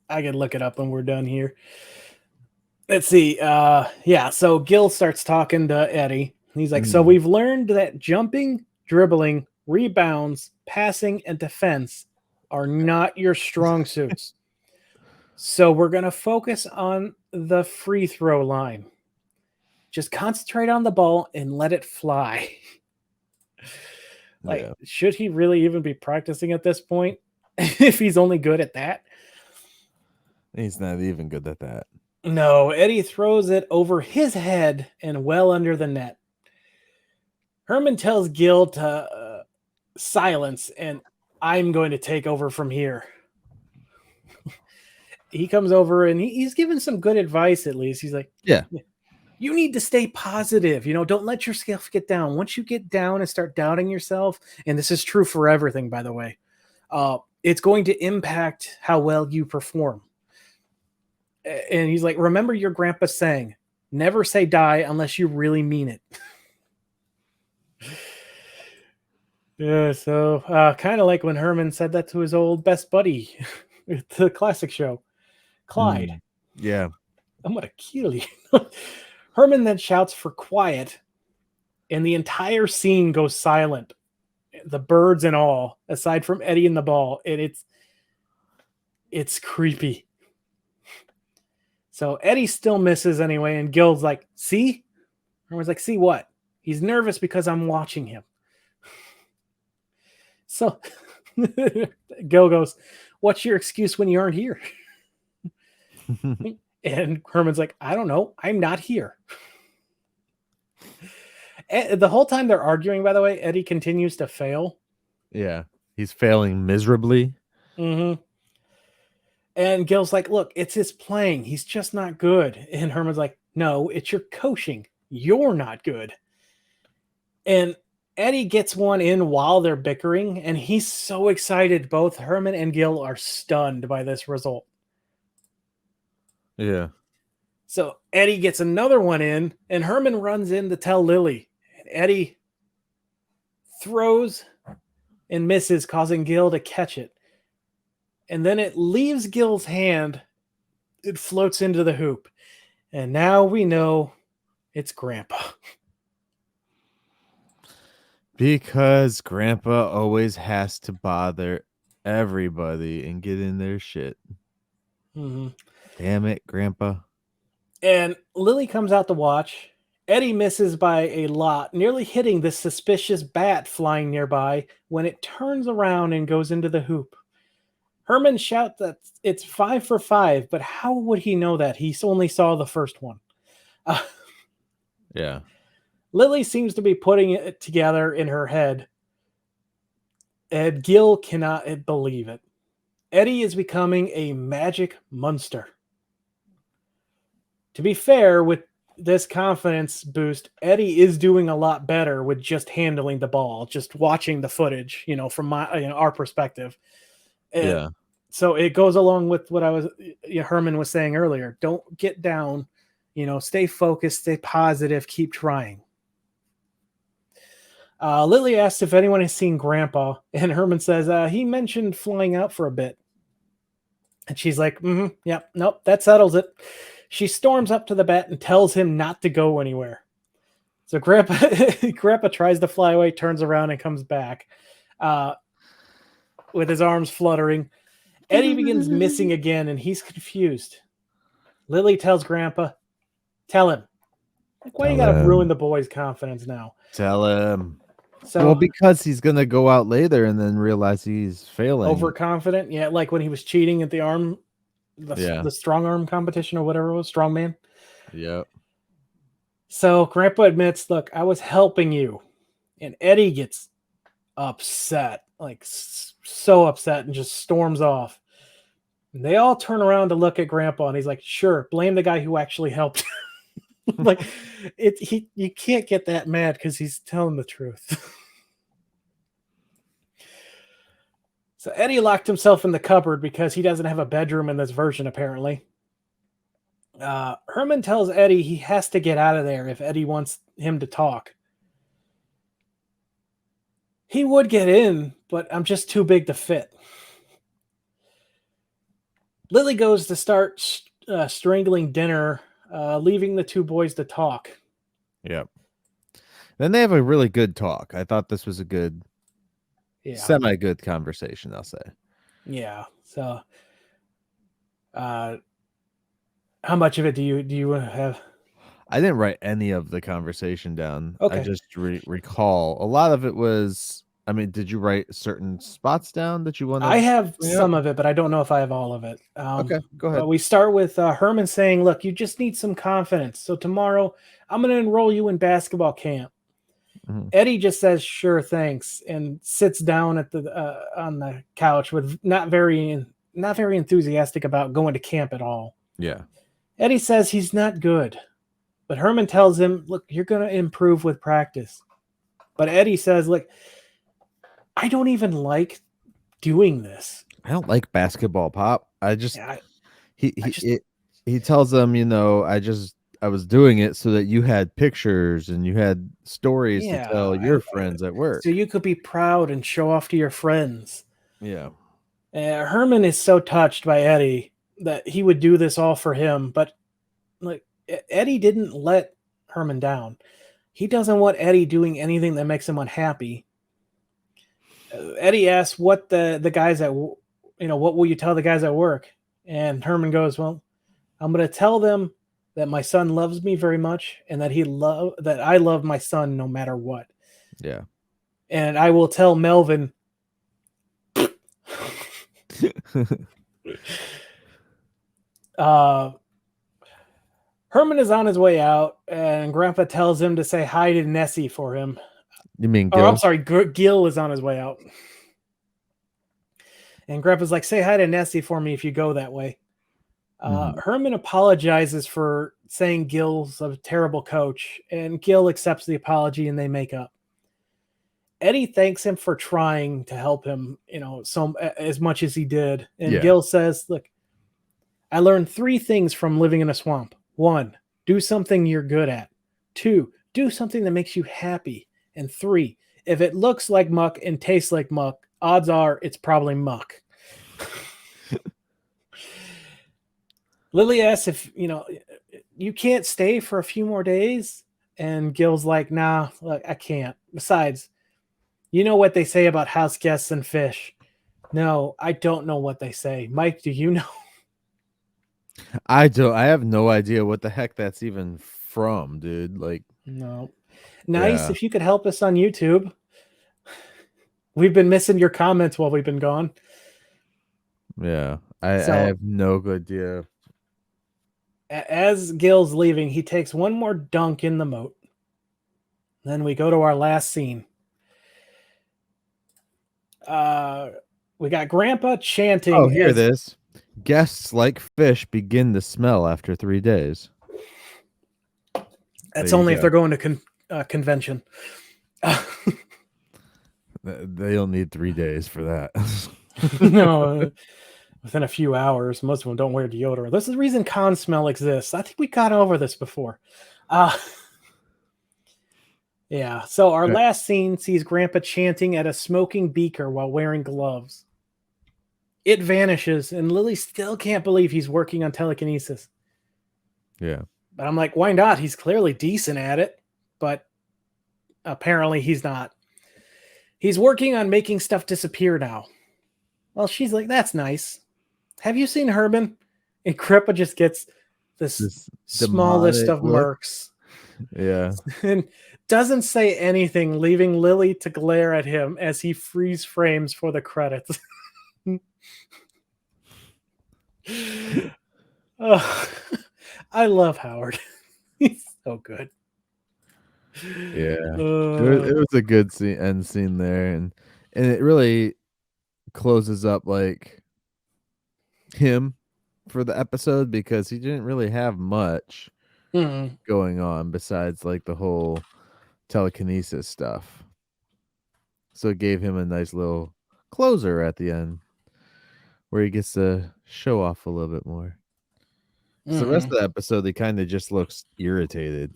can look it up when we're done here. Let's see. So Gill starts talking to Eddie. He's like, "So we've learned that jumping, dribbling, rebounds, passing, and defense are not your strong suits. So we're going to focus on the free throw line. Just concentrate on the ball and let it fly. Like, should he really even be practicing at this point if he's only good at that? He's not even good at that. No, Eddie throws it over his head and well under the net. Herman tells Gill to silence, and I'm going to take over from here. He comes over and he's given some good advice, at least. He's like, yeah, you need to stay positive. You know, don't let yourself get down. Once you get down and start doubting yourself, and this is true for everything, by the way, it's going to impact how well you perform. And he's like, remember your grandpa saying, never say die unless you really mean it. Yeah, so kind of like when Herman said that to his old best buddy at the classic show, Clyde. Yeah. I'm going to kill you. Herman then shouts for quiet, and the entire scene goes silent. The birds and all, aside from Eddie and the ball, and it's creepy. So Eddie still misses anyway, and Gill's like, see? Herman's like, see what? He's nervous because I'm watching him. So Gill goes, what's your excuse when you aren't here? And Herman's like, I don't know. I'm not here. The whole time they're arguing, by the way, Eddie continues to fail. Yeah. He's failing miserably. Mm-hmm. And Gill's like, look, it's his playing. He's just not good. And Herman's like, no, it's your coaching. You're not good. And Eddie gets one in while they're bickering, and he's so excited. Both Herman and Gill are stunned by this result. Yeah. So Eddie gets another one in, and Herman runs in to tell Lily. And Eddie throws and misses, causing Gill to catch it. And then it leaves Gill's hand. It floats into the hoop. And now we know it's Grandpa. Because Grandpa always has to bother everybody and get in their shit. Mm-hmm. Damn it, Grandpa. And Lily comes out to watch. Eddie misses by a lot, nearly hitting this suspicious bat flying nearby when it turns around and goes into the hoop. Herman shouts that it's 5 for 5, but how would he know that? He only saw the first one. Yeah. Lily seems to be putting it together in her head. And Gill cannot believe it. Eddie is becoming a magic Munster. To be fair, with this confidence boost, Eddie is doing a lot better with just handling the ball, just watching the footage, from our perspective. And yeah. So it goes along with what Herman was saying earlier. Don't get down, stay focused, stay positive, keep trying. Lily asks if anyone has seen Grandpa, and Herman says he mentioned flying out for a bit. And she's like, yep, nope, that settles it. She storms up to the bat and tells him not to go anywhere. So Grandpa tries to fly away, turns around, and comes back with his arms fluttering. Eddie begins missing again, and he's confused. Lily tells Grandpa, tell him. Like, why you got to ruin the boy's confidence now? Tell him. So, well, because he's going to go out later and then realize he's failing. Overconfident? Yeah, like when he was cheating at the strong arm competition or whatever it was, strongman. Yep. So Grandpa admits, look, I was helping you. And Eddie gets upset, like so upset, and just storms off. And they all turn around to look at Grandpa, and he's like, sure, blame the guy who actually helped. Like, you can't get that mad because he's telling the truth. So Eddie locked himself in the cupboard because he doesn't have a bedroom in this version, apparently. Herman tells Eddie he has to get out of there if Eddie wants him to talk. He would get in, but I'm just too big to fit. Lily goes to start strangling dinner, leaving the two boys to talk. Yep. Then they have a really good talk. I thought this was a good Yeah. Semi good conversation, I'll say. Yeah. So, uh, how much of it do you have? I didn't write any of the conversation down. I Okay. just recall a lot of it was. I mean, did you write certain spots down that you want I to have bring up? some of it, but I don't know if I have all of it. Okay, go ahead. But we start with Herman saying, "Look, you just need some confidence. So tomorrow, I'm going to enroll you in basketball camp." Mhm. Eddie just says, "Sure, thanks," and sits down at the on the couch with not very enthusiastic about going to camp at all. Yeah, Eddie says he's not good, but Herman tells him, "Look, you're going to improve with practice." But Eddie says, "Look, I don't even like doing this. I don't like basketball, Pop. I just I, he I he just it, he tells them, I was doing it so that you had pictures and you had stories to yeah." tell your friends at So work. you could be proud and show off to your friends. Yeah, Herman is so touched by Eddie that he would do this all for him, but like Eddie didn't let Herman down. He doesn't want Eddie doing anything that makes him unhappy. Eddie asks what the guys at what will you tell the guys at work? And Herman goes, "Well, I'm going to tell them that my son loves me very much and that I love my son no matter what. yeah. And I will tell Melvin." uh Herman is on his way out, and Grandpa tells him to say hi to Nessie for him. You mean Oh, I'm Gil? sorry, Gil is on his way out. And Grandpa's like, "Say hi to Nessie for me if you go that way." Mhm. Herman apologizes for saying Gil's a terrible coach, and Gil accepts the apology and they make up. Eddie thanks him for trying to help him, so as much as he did. And Yeah. Gil says, "Look, I learned 3 things from living in a swamp. 1, do something you're good at. 2, do something that makes you happy. And 3, if it looks like muck and tastes like muck, odds are it's probably muck." Lily asks if, you can't stay for a few more days. And Gil's like, "Nah, look, I can't. Besides, you know what they say about house guests and fish." "No, I don't know what they say. Myke, do you know?" I don't. I have no idea what the heck that's even from, dude. Like, No. Nice yeah, if you could help us on YouTube. We've been missing your comments while we've been gone. yeah. I So, have no good idea. as Gil's leaving, he takes one more dunk in the moat. Then we go to our last scene. Uh, we got Grandpa Oh, chanting hear as this. Guests like fish begin to smell after 3 days. There that's you only if go. they're going to convention. They don't need 3 days for that. No, within a few hours. Most of them don't wear deodorant. This is the reason con smell exists. I think we got over this before. Uh, yeah. So our Right. last scene sees Grandpa chanting at a smoking beaker while wearing gloves. It vanishes, and Lily still can't believe he's working on telekinesis. Yeah. But I'm like, why not? He's clearly decent at it. But apparently he's not. He's working on making stuff disappear now. Well, she's like, that's nice. Have you seen Herman? And Grandpa just gets this This smallest demonic of look. mercs Yeah. and doesn't say anything, leaving Lily to glare at him as he freeze frames for the credits. Oh, I love Howard. He's so good. Yeah. Uh, It was a good end scene there, and it really closes up like him for the episode because he didn't really have much mm, going on besides like the whole telekinesis stuff. So it gave him a nice little closer at the end where he gets to show off a little bit more. 'Cause the rest mm, of the episode, he kind of just looks irritated.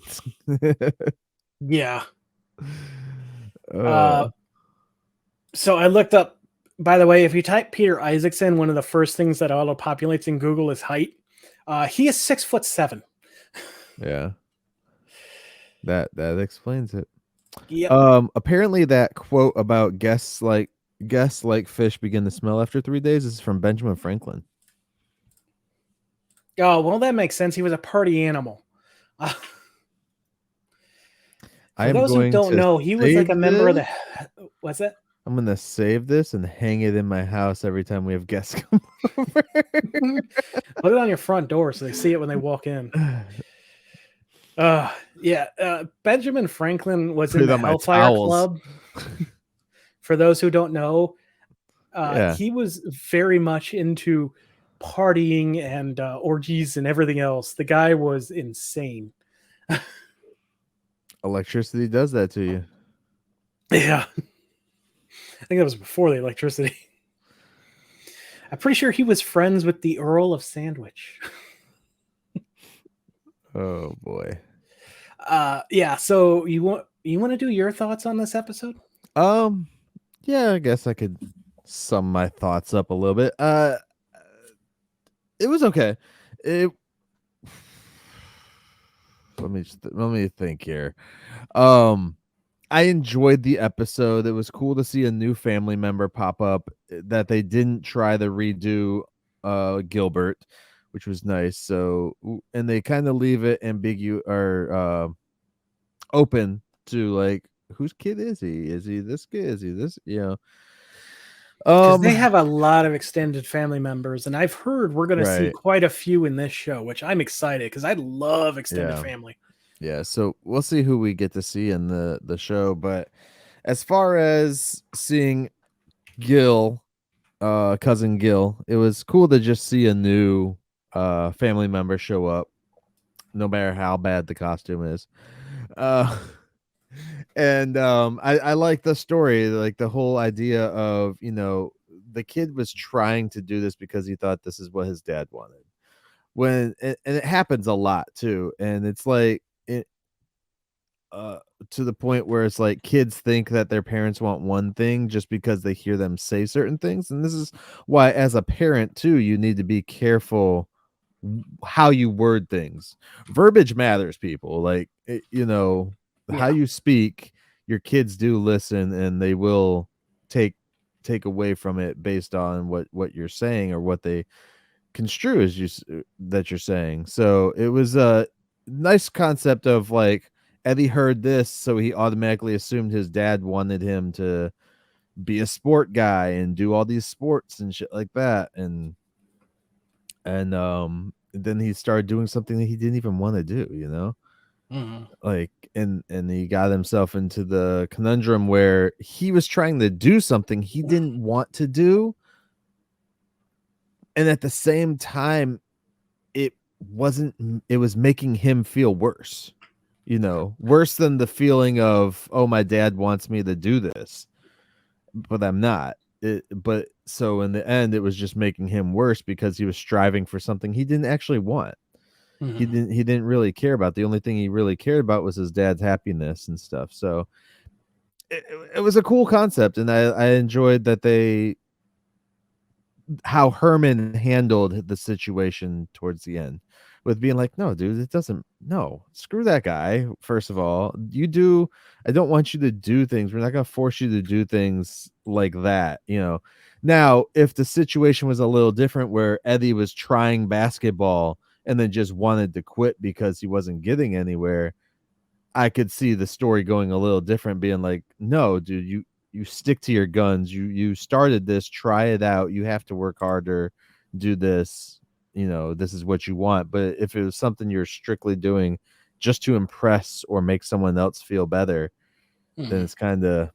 yeah. uh, Uh, so I looked up, by the way, if you type Peter Isaacson, one of the first things that auto populates in Google is height. He is 6'7". yeah, that explains it. Yep. Apparently that quote about guests like Guests like fish begin to smell after 3 days. This is from Benjamin Franklin. Oh, well, that makes sense. He was a party animal. Uh, I for am those who going don't to know, he was like a save member of this. the. What's that? I'm going to save this and hang it in my house every time we have guests come over. Put it on your front door so they see it when they walk in. Yeah. Benjamin Franklin was Put in it the on my Hellfire towels. Club. For those who don't know, Yeah. he was very much into partying and orgies and everything else. The guy was insane. Electricity does that to you. Yeah. I think that was before the electricity. I'm pretty sure he was friends with the Earl of Sandwich. Oh boy. Yeah, so you want to do your thoughts on this episode? Yeah, I guess I could sum my thoughts up a little bit. It was okay. It let me think here. Um I enjoyed the episode. It was cool to see a new family member pop up that they didn't try to redo Gilbert, which was nice. So and they kind of leave it ambiguous or open to like whose kid is he? Is he this kid? Is he this? Because Um they have a lot of extended family members, and I've heard we're going to see right. quite a few in this show, which I'm excited because I love extended Yeah. family. Yeah, so we'll see who we get to see in the show, but as far as seeing Gil, cousin Gil, it was cool to just see a new family member show up, no matter how bad the costume is. Uh and I like the story, like the whole idea of, the kid was trying to do this because he thought this is what his dad wanted. And it happens a lot too, and it's like uh to the point where it's like kids think that their parents want one thing just because they hear them say certain things, and this is why as a parent too you need to be careful how you word things. Verbiage matters, people. Like how Yeah. you speak, your kids do listen, and they will take take away from it based on what you're saying or what they construe as that you're saying. So it was a nice concept of like Eddie heard this, so he automatically assumed his dad wanted him to be a sport guy and do all these sports and shit like that, and then he started doing something that he didn't even want to do. Mhm. Like and he got himself into the conundrum where he was trying to do something he didn't want to do, and at the same time it wasn't it was making him feel worse, worse than the feeling of, oh, my dad wants me to do this but I'm not. But so in the end it was just making him worse because he was striving for something he didn't actually want. he Mhm. didn't he didn't really care about. The only thing he really cared about was his dad's happiness and stuff. So it was a cool concept, and I enjoyed that they how Herman handled the situation towards the end with being like, no, dude, it doesn't, no, screw that guy. First of all, I don't want you to do things. We're not going to force you to do things like that. Now, if the situation was a little different where Eddie was trying basketball and then just wanted to quit because he wasn't getting anywhere, I could see the story going a little different, being like, no, dude, you stick to your guns. You started this, try it out. You have to work harder, do this. This is what you want. But if it was something you're strictly doing just to impress or make someone else feel better, then Mhm. it's kind of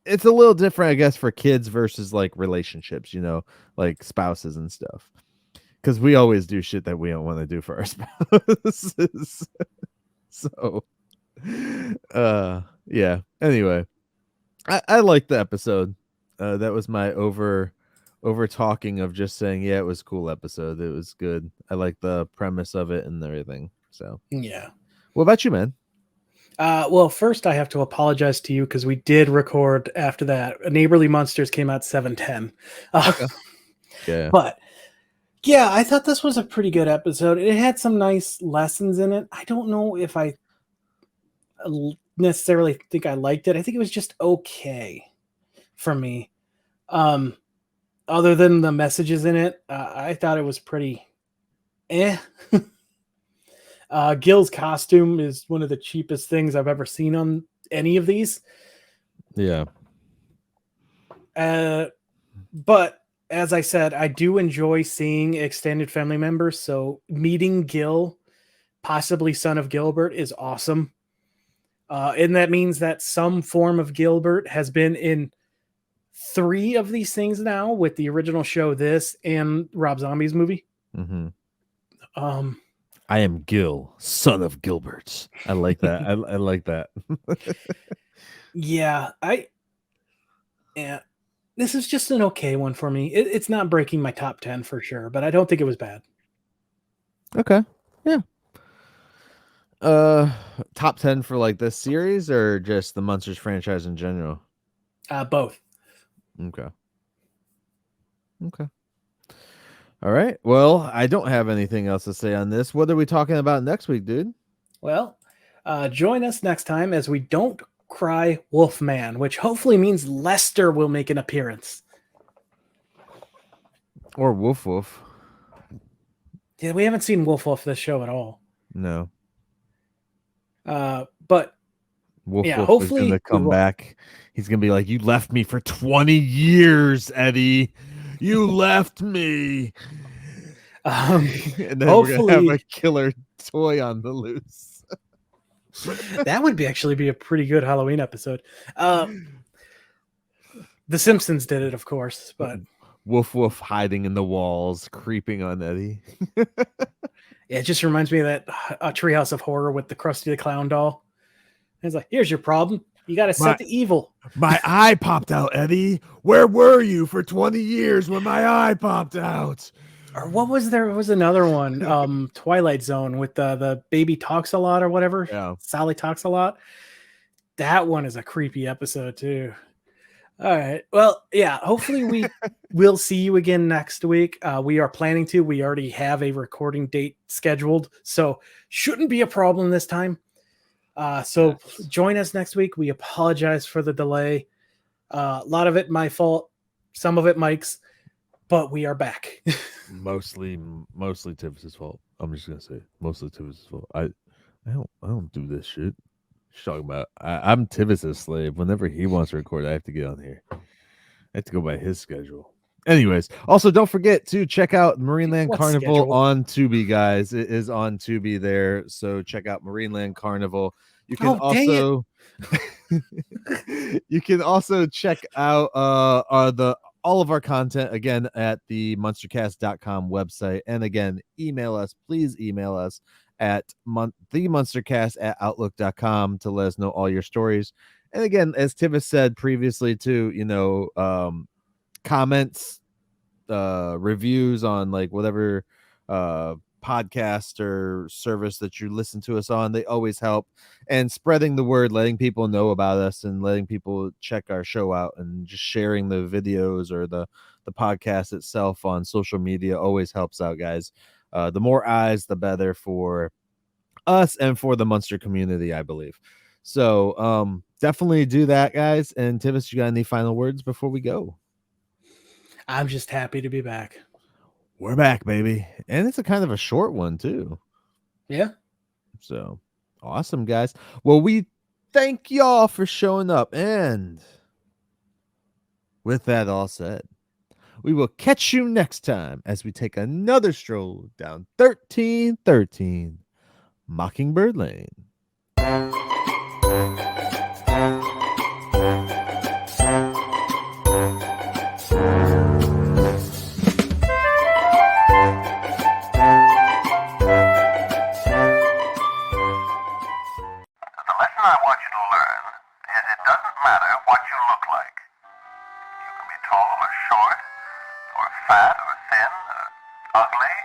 it's a little different, I guess, for kids versus like relationships, like spouses and stuff. Because we always do shit that we don't want to do for our spouses. So yeah, anyway, I liked the episode. That was my over talking of just saying, yeah, it was a cool episode, it was good. I like the premise of it and everything. So Yeah. what about you, man? Well, first I have to apologize to you because we did record after that. Neighborly Monsters came out 7:10. Okay. Yeah. But yeah, I thought this was a pretty good episode. It had some nice lessons in it. I don't know if I necessarily think I liked it. I think it was just okay for me. Other than the messages in it, I thought it was pretty eh. Gill's costume is one of the cheapest things I've ever seen on any of these. Yeah. But as I said, I do enjoy seeing extended family members. So meeting Gill, possibly son of Gilbert, is awesome. And that means that some form of Gilbert has been in 3 of these things now, with the original show, this, and Rob Zombie's movie. Mm-hmm. Um, I am Gil, son of Gilbert. I like that. I like that. yeah, this is just an okay one for me. It's not breaking my top 10 for sure, but I don't think it was bad. Okay. Yeah. Top 10 for like this series or just the Munsters franchise in general? Both. Okay. Okay. All right. Well, I don't have anything else to say on this. What are we talking about next week, dude? Well, join us next time as we don't cry Wolfman, which hopefully means Lester will make an appearance. Or Woof Woof. Yeah, we haven't seen Wolf Wolf this show at all. No. But Woof yeah, Woof is hopefully gonna come back. He's gonna be like, "You left me for 20 years, Eddie. You left me." And then we're gonna have a killer toy on the loose. That would actually be a pretty good Halloween episode. The Simpsons did it, of course, but Woof Woof hiding in the walls, creeping on Eddie. Yeah, it just reminds me of that Treehouse of Horror with the Krusty the Clown doll. It's like, here's your problem. You got to set the evil. My eye popped out, Eddie. Where were you for 20 years when my eye popped out? Or what was there? Was another one, Twilight Zone, with the baby talks a lot or whatever. Yeah. Sally talks a lot. That one is a creepy episode too. All right. Well, yeah, hopefully we will see you again next week. We are planning to. We already have a recording date scheduled, so shouldn't be a problem this time. So join us next week. We apologize for the delay. A lot of it my fault, some of it Mike's, but we are back. mostly Tivis's fault. I'm just gonna say mostly Tivis's fault. I don't do this shit. She's talking about I'm Tivis's slave. Whenever he wants to record, I have to get on here. I have to go by his schedule. Anyways, also don't forget to check out Marineland Carnival schedule? on Tubi, guys. It is on Tubi there, so check out Marineland Carnival. You can you can also check out all of our content again at the MunsterCast.com website, and again, please email us at TheMunsterCast@outlook.com to let us know all your stories. And again, as Tivis said previously too, comments, reviews on like whatever podcast or service that you listen to us on, they always help. And spreading the word, letting people know about us and letting people check our show out, and just sharing the videos or the podcast itself on social media always helps out, guys. The more eyes, the better for us and for the Munster community, I believe. So definitely do that, guys. And Tivis, you got any final words before we go? I'm just happy to be back. We're back, baby. And it's a kind of a short one too. Yeah. So awesome, guys. Well, we thank y'all for showing up. And with that all said, we will catch you next time as we take another stroll down 1313 Mockingbird Lane. I want you to learn is it doesn't matter what you look like. You can be tall or short, or fat or thin, or ugly